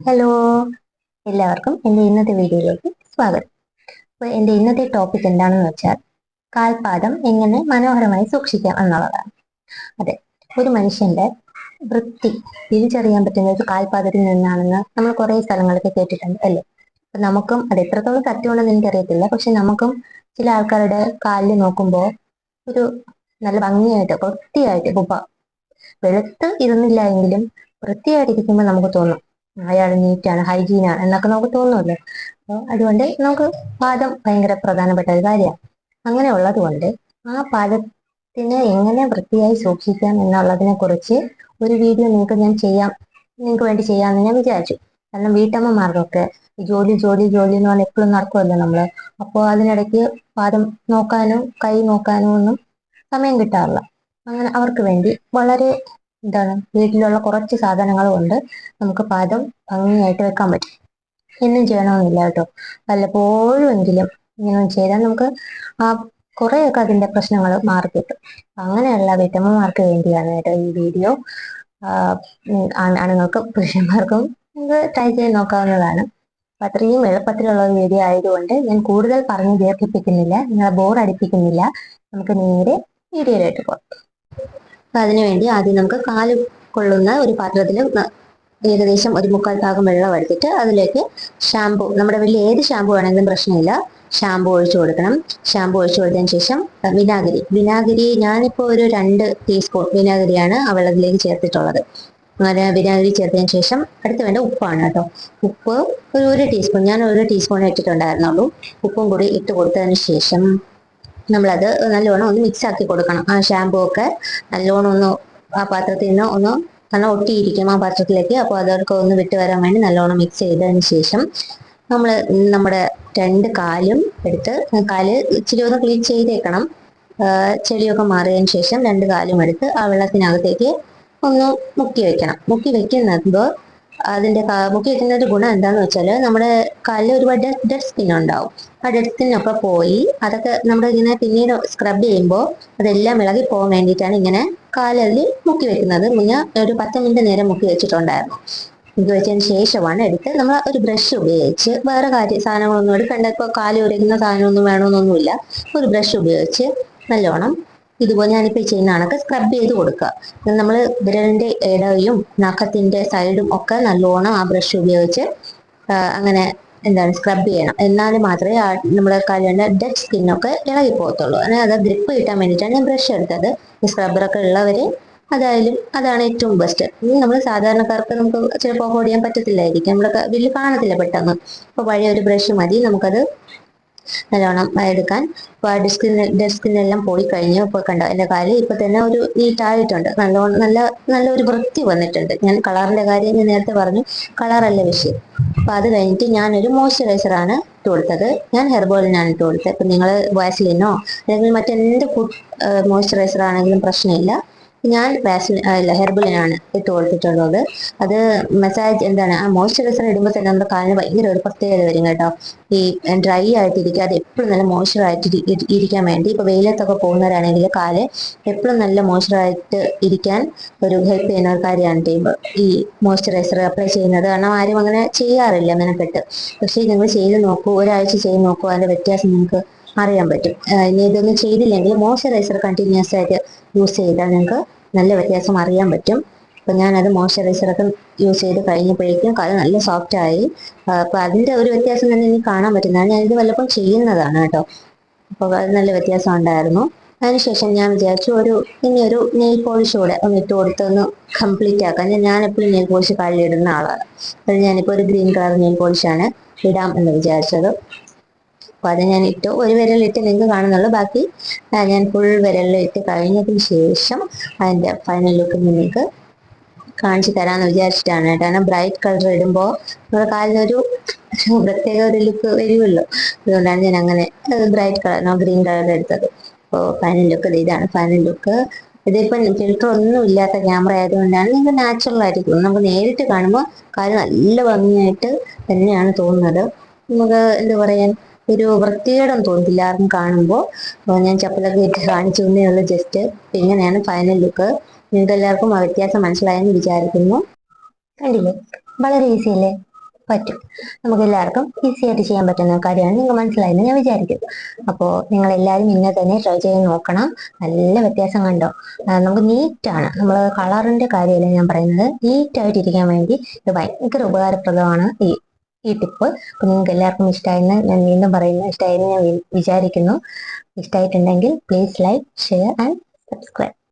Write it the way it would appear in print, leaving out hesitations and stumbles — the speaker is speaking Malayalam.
ഹലോ, എല്ലാവർക്കും എൻ്റെ ഇന്നത്തെ വീഡിയോയിലേക്ക് സ്വാഗതം. അപ്പോൾ എൻ്റെ ഇന്നത്തെ ടോപ്പിക് എന്താണെന്ന് വെച്ചാൽ കാൽപാദം എങ്ങനെ മനോഹരമായി സൂക്ഷിക്കാം എന്നുള്ളതാണ്. അതെ, ഒരു മനുഷ്യന്റെ വൃത്തി തിരിച്ചറിയാൻ പറ്റുന്നത് കാൽപാദത്തിൽ നിന്നാണെന്ന് നമ്മൾ കുറേ സ്ഥലങ്ങളൊക്കെ കേട്ടിട്ടുണ്ട് അല്ലേ. അപ്പൊ നമുക്കും അത് എത്രത്തോളം സത്യമുണ്ടെന്ന് എനിക്കറിയത്തില്ല, പക്ഷെ നമുക്കും ചില ആൾക്കാരുടെ കാലിൽ നോക്കുമ്പോൾ ഒരു നല്ല ഭംഗിയായിട്ട് വൃത്തിയായിട്ട് ഇപ്പൊ വെളുത്ത് ഇരുന്നില്ല എങ്കിലും വൃത്തിയായിട്ടിരിക്കുമ്പോൾ നമുക്ക് തോന്നും അയാൾ നീറ്റാണ്, ഹൈജീനാണ് എന്നൊക്കെ നമുക്ക് തോന്നുമല്ലോ. അപ്പോൾ അതുകൊണ്ട് നമുക്ക് പാദം ഭയങ്കര പ്രധാനപ്പെട്ട ഒരു കാര്യമാണ്. അങ്ങനെ ഉള്ളത് കൊണ്ട് ആ പാദത്തിനെ എങ്ങനെ വൃത്തിയായി സൂക്ഷിക്കാം എന്നുള്ളതിനെ കുറിച്ച് ഒരു വീഡിയോ നിങ്ങൾക്ക് വേണ്ടി ചെയ്യാമെന്ന് ഞാൻ വിചാരിച്ചു. കാരണം വീട്ടമ്മമാർക്കൊക്കെ ജോലി ജോലി ജോലി എന്ന് പറഞ്ഞാൽ എപ്പോഴും നടക്കുമല്ലോ നമ്മള്. അപ്പോൾ അതിനിടയ്ക്ക് പാദം നോക്കാനോ കൈ നോക്കാനോ ഒന്നും സമയം കിട്ടാറില്ല. അങ്ങനെ അവർക്ക് വേണ്ടി വളരെ വീട്ടിലുള്ള കുറച്ച് സാധനങ്ങൾ കൊണ്ട് നമുക്ക് പാദം ഭംഗിയായിട്ട് വെക്കാൻ പറ്റും. എന്നും ചെയ്യണമെന്നില്ല കേട്ടോ, വല്ലപ്പോഴും എങ്കിലും ഇങ്ങനെ ചെയ്താൽ നമുക്ക് ആ കുറേയൊക്കെ അതിന്റെ പ്രശ്നങ്ങൾ മാറിക്കിട്ടും. അങ്ങനെയുള്ള വീട്ടമ്മമാർക്ക് വേണ്ടിയാണ് കേട്ടോ ഈ വീഡിയോ. ആണുങ്ങൾക്കും പുരുഷന്മാർക്കും നമുക്ക് ട്രൈ ചെയ്ത് നോക്കാവുന്നതാണ്. അപ്പൊ അത്രയും എളുപ്പത്തിലുള്ള ഒരു വീഡിയോ ആയതുകൊണ്ട് ഞാൻ കൂടുതൽ പറഞ്ഞ് ദീർഘിപ്പിക്കുന്നില്ല, നിങ്ങളെ ബോർ അടിപ്പിക്കുന്നില്ല. നമുക്ക് നേരെ വീഡിയോയിലായിട്ട് പോകാം. അപ്പൊ അതിനുവേണ്ടി ആദ്യം നമുക്ക് കാല് കൊള്ളുന്ന ഒരു പാത്രത്തിൽ ഏകദേശം ഒരു 3/4 ഭാഗം വെള്ളം എടുത്തിട്ട് അതിലേക്ക് ഷാമ്പു, നമ്മുടെ വീട്ടിൽ ഏത് ഷാമ്പു ആണെങ്കിലും പ്രശ്നമില്ല, ഷാമ്പു ഒഴിച്ചു കൊടുക്കണം. ഷാമ്പു ഒഴിച്ചു കൊടുത്തതിന് ശേഷം വിനാഗിരി ഞാനിപ്പോൾ ഒരു 2 ടീസ്പൂൺ വിനാഗിരിയാണ് ആ വെള്ളത്തിലേക്ക് ചേർത്തിട്ടുള്ളത്. അങ്ങനെ വിനാഗിരി ചേർത്തതിന് ശേഷം അടുത്ത് വേണ്ട ഉപ്പാണ് കേട്ടോ. ഉപ്പ് ഒരു ടീസ്പൂൺ, ഞാൻ 1 ടീസ്പൂൺ ഇട്ടിട്ടുണ്ടായിരുന്നുള്ളൂ. ഉപ്പും കൂടി ഇട്ട് കൊടുത്തതിന് ശേഷം നമ്മളത് നല്ലോണം ഒന്ന് മിക്സ് ആക്കി കൊടുക്കണം. ആ ഷാമ്പു ഒക്കെ നല്ലോണം ഒന്ന് ആ പാത്രത്തിൽ നിന്ന് ഒന്ന് നല്ല ഒട്ടിയിരിക്കും ആ പാത്രത്തിലേക്ക്. അപ്പോൾ അതൊക്കെ ഒന്ന് വിട്ട് വരാൻ വേണ്ടി നല്ലോണം മിക്സ് ചെയ്തതിന് ശേഷം നമ്മൾ നമ്മുടെ 2 കാലും എടുത്ത്, കാല് ഇച്ചിരി ഒന്ന് ക്ലീൻ ചെയ്തേക്കണം. ചെളിയൊക്കെ മാറിയതിന് ശേഷം 2 കാലും എടുത്ത് ആ വെള്ളത്തിനകത്തേക്ക് ഒന്ന് മുക്കി വെക്കണം. മുക്കി വെക്കുമ്പോൾ മുക്കി വെക്കുന്ന ഒരു ഗുണം എന്താന്ന് വെച്ചാൽ നമ്മുടെ കാലിൽ ഒരുപാട് ഡെഡ് സ്കിൻ ഉണ്ടാവും. ആ ഡെഡ് സ്കിന്നൊക്കെ പോയി അതൊക്കെ നമ്മുടെ ഇങ്ങനെ പിന്നീട് സ്ക്രബ് ചെയ്യുമ്പോൾ അതെല്ലാം ഇളകി പോകാൻ വേണ്ടിയിട്ടാണ് ഇങ്ങനെ കാലിൽ മുക്കി വെക്കുന്നത്. മുന്നേ ഒരു 10 മിനിറ്റ് നേരം മുക്കി വെച്ചിട്ടുണ്ടായിരുന്നു. മുക്കി വെച്ചതിന് ശേഷമാണ് എടുത്ത് നമ്മൾ ഒരു ബ്രഷ് ഉപയോഗിച്ച്, വേറെ സാധനങ്ങളൊന്നും എടുക്കണ്ട, ഇപ്പോൾ കാല് ഉരയ്ക്കുന്ന സാധനമൊന്നും വേണമെന്നൊന്നുമില്ല, ഒരു ബ്രഷ് ഉപയോഗിച്ച് നല്ലോണം ഇതുപോലെ ഞാനിപ്പോൾ ചെയ്യുന്ന കണക്ക് സ്ക്രബ് ചെയ്ത് കൊടുക്കുക. നമ്മൾ വിരലിന്റെ ഇടയും നഖത്തിന്റെ സൈഡും ഒക്കെ നല്ലോണം ആ ബ്രഷ് ഉപയോഗിച്ച് അങ്ങനെ സ്ക്രബ് ചെയ്യണം. എന്നാലും മാത്രമേ നമ്മുടെ കാലിന്റെ ഡെഡ് സ്കിന്നൊക്കെ ഇളകി പോകത്തുള്ളൂ. അങ്ങനെ അത് ഗ്രിപ്പ് കിട്ടാൻ വേണ്ടിയിട്ടാണ് ഞാൻ ബ്രഷ് എടുത്തത്. ഈ സ്ക്രബ്ബറൊക്കെ ഉള്ളവര് അതാണ് ഏറ്റവും ബെസ്റ്റ്. നമ്മൾ സാധാരണക്കാർക്ക് നമുക്ക് ചിലപ്പോൾ അഫോർഡ് ചെയ്യാൻ പറ്റത്തില്ലായിരിക്കും, നമ്മുടെ വീട്ടിൽ കാണത്തില്ല പെട്ടെന്ന്. അപ്പോൾ പഴയ ഒരു ബ്രഷ് മതി നമുക്കത് നല്ലോണം എടുക്കാൻ. അപ്പോൾ ആ ഡെസ്കിനെല്ലാം പോയി കഴിഞ്ഞു. ഇപ്പോൾ കണ്ടോ എൻ്റെ കാല് ഇപ്പൊ തന്നെ ഒരു നീറ്റായിട്ടുണ്ട്, നല്ലോണം നല്ലൊരു വൃത്തി വന്നിട്ടുണ്ട്. ഞാൻ കളറിന്റെ കാര്യം ഞാൻ നേരത്തെ പറഞ്ഞു, കളറല്ല വിഷയം. അപ്പൊ അത് കഴിഞ്ഞിട്ട് ഞാനൊരു മോയ്സ്ചറൈസറാണ് ഇട്ട് കൊടുത്തത്. ഞാൻ ഹെർബോളിനാണ് ഇട്ട് കൊടുത്തത്. ഇപ്പൊ നിങ്ങൾ വാസ്ലിനോ അല്ലെങ്കിൽ മറ്റെന്ത് ഫുഡ് മോയ്സ്ചറൈസർ ആണെങ്കിലും പ്രശ്നമില്ല. ഞാൻ ഹെർബലിനാണ് ഇട്ട് കൊടുത്തിട്ടുള്ളത്. അത് മസാജ് ആ മോയ്സ്ചറൈസർ ഇടുമ്പോൾ തന്നെ നമ്മുടെ കാലിന് ഭയങ്കര ഒരു പ്രത്യേകത വരും കേട്ടോ. ഈ ഡ്രൈ ആയിട്ടിരിക്കാതെ എപ്പോഴും നല്ല മോയ്സ്ചറായിട്ട് ഇരിക്കാൻ വേണ്ടി, ഇപ്പൊ വെയിലത്തൊക്കെ പോകുന്നവരാണെങ്കിൽ കാല് എപ്പോഴും നല്ല മോയ്സ്ചറായിട്ട് ഇരിക്കാൻ ഒരു ഹെൽപ്പ് ചെയ്യുന്ന ഒരു കാര്യമാണ് ഈ മോയ്സ്ചറൈസർ അപ്ലൈ ചെയ്യുന്നത്. കാരണം ആരും അങ്ങനെ ചെയ്യാറില്ല മെനക്കെട്ട്. പക്ഷേ നിങ്ങൾ ചെയ്ത് നോക്കൂ, ഒരാഴ്ച ചെയ്ത് നോക്കൂ, അതിന്റെ വ്യത്യാസം നിങ്ങൾക്ക് അറിയാൻ പറ്റും. ഇനി ഇതൊന്നും ചെയ്തില്ലെങ്കിൽ മോയ്സ്ചറൈസർ കണ്ടിന്യൂസ് ആയിട്ട് യൂസ് ചെയ്താൽ നിങ്ങൾക്ക് നല്ല വ്യത്യാസം അറിയാൻ പറ്റും. അപ്പൊ ഞാനത് മോയ്സ്ചറൈസറൊക്കെ യൂസ് ചെയ്ത് കഴിഞ്ഞപ്പോഴേക്കും കാല് നല്ല സോഫ്റ്റ് ആയി. അപ്പൊ അതിന്റെ ഒരു വ്യത്യാസം തന്നെ എനിക്ക് കാണാൻ പറ്റുന്നതാണ്. ഞാനിത് വല്ലപ്പോൾ ചെയ്യുന്നതാണ് കേട്ടോ. അപ്പോൾ അത് നല്ല വ്യത്യാസം ഉണ്ടായിരുന്നു. അതിനുശേഷം ഞാൻ വിചാരിച്ചു ഇനിയൊരു നെയിൽ പോളിഷ് കൂടെ ഒന്ന് ഇട്ട് കൊടുത്തൊന്ന് കംപ്ലീറ്റ് ആക്കാൻ. ഞാൻ എപ്പോഴും നെയിൽ പോളിഷ് കാലിലിടുന്ന ആളാണ്. അത് ഞാനിപ്പോൾ ഒരു ഗ്രീൻ കളർ നെയിൽ പോളിഷാണ് ഇടാം എന്ന് വിചാരിച്ചത്. അപ്പൊ അത് ഞാൻ ഇട്ടു. ഒരു വിരലിട്ട് നിങ്ങൾക്ക് കാണുന്നുള്ളൂ, ബാക്കി ഞാൻ ഫുൾ വിരലിട്ട് കഴിഞ്ഞതിന് ശേഷം അതിന്റെ ഫൈനൽ ലുക്ക് നിങ്ങൾക്ക് കാണിച്ചു തരാമെന്ന് വിചാരിച്ചിട്ടാണ് കേട്ടോ. കാരണം ബ്രൈറ്റ് കളർ ഇടുമ്പോൾ നമ്മുടെ കാലിനൊരു പ്രത്യേക ഒരു ലുക്ക് വരുമല്ലോ, അതുകൊണ്ടാണ് ഞാൻ അങ്ങനെ ബ്രൈറ്റ് കളർ ഗ്രീൻ കളർ എടുത്തത്. അപ്പോൾ ഫൈനൽ ലുക്ക് ഇതാണ്. ഫൈനൽ ലുക്ക് ഇതിപ്പം ഫിൽറ്റർ ഒന്നും ഇല്ലാത്ത ക്യാമറ ആയതുകൊണ്ടാണ് നിങ്ങൾക്ക് നാച്ചുറൽ ആയിരിക്കും. നമുക്ക് നേരിട്ട് കാണുമ്പോൾ കാല് നല്ല ഭംഗിയായിട്ട് തന്നെയാണ് തോന്നുന്നത്. നമുക്ക് എന്താ പറയാൻ ഒരു വൃത്തികേടം തോന്നില്ല ആർക്കും കാണുമ്പോൾ. ഞാൻ ചപ്പലൊക്കെ ഇട്ട് കാണിച്ചു തന്നേ ഉള്ളൂ ജസ്റ്റ്. ഇങ്ങനെയാണ് ഫൈനൽ ലുക്ക്. നിങ്ങൾക്ക് എല്ലാവർക്കും ആ വ്യത്യാസം മനസ്സിലായെന്ന് വിചാരിക്കുന്നു. കണ്ടില്ലേ, വളരെ ഈസി അല്ലേ? പറ്റും. നമുക്ക് എല്ലാവർക്കും ഈസി ആയിട്ട് ചെയ്യാൻ പറ്റുന്ന കാര്യമാണ്. നിങ്ങൾക്ക് മനസ്സിലായെന്ന് ഞാൻ വിചാരിക്കുന്നു. അപ്പോൾ നിങ്ങൾ എല്ലാവരും ഇങ്ങനെ തന്നെ ട്രൈ ചെയ്ത് നോക്കണം. നല്ല വ്യത്യാസം കണ്ടോ? നമുക്ക് നീറ്റാണ്, നമ്മൾ കളറിന്റെ കാര്യമല്ല ഞാൻ പറയുന്നത്, നീറ്റ് ആയിട്ടിരിക്കാൻ വേണ്ടി ഇത് ഭയങ്കര ഉപകാരപ്രദമാണ് ഈ ടിപ്പ്. അപ്പോൾ നിങ്ങൾക്ക് എല്ലാവർക്കും ഇഷ്ടമായെന്ന് ഞാൻ വീണ്ടും പറയുന്നു, ഇഷ്ടമായെന്ന് ഞാൻ വിചാരിക്കുന്നു. ഇഷ്ടമായിട്ടുണ്ടെങ്കിൽ please like, share and subscribe.